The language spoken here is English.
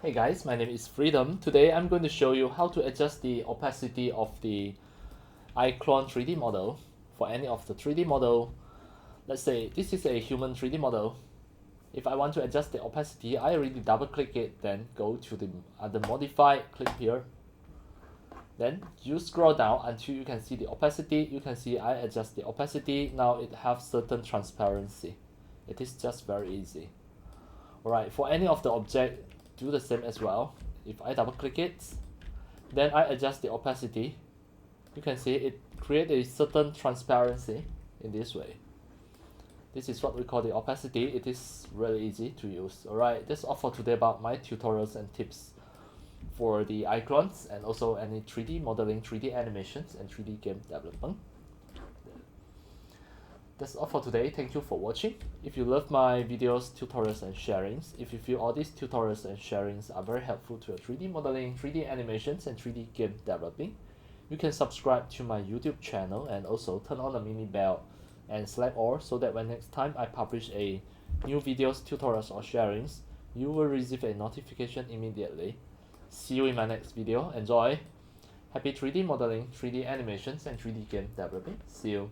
Hey guys, my name is Freedom. Today I'm going to show you how to adjust the opacity of the iClone 3D model for any of the 3D model. Let's say this is a human 3D model. If I want to adjust the opacity, I already double click it, then go to the other modify, click here. Then you scroll down until you can see the opacity. You can see I adjust the opacity. Now it has certain transparency. It is just very easy. Alright, for any of the object, do the same as well. If I double click it, then I adjust the opacity. You can see it creates a certain transparency in this way. This is what we call the opacity. It is really easy to use. Alright, that's all for today about my tutorials and tips for the iClones and also any 3D modeling, 3D animations, and 3D game development. That's all for today. Thank you for watching. If you love my videos, tutorials, and sharings, if you feel all these tutorials and sharings are very helpful to your 3D modeling, 3D animations, and 3D game developing, you can subscribe to my YouTube channel and also turn on the mini bell and select all so that when next time I publish a new videos, tutorials, or sharings, you will receive a notification immediately. See you in my next video. Enjoy! Happy 3D modeling, 3D animations, and 3D game developing. See you!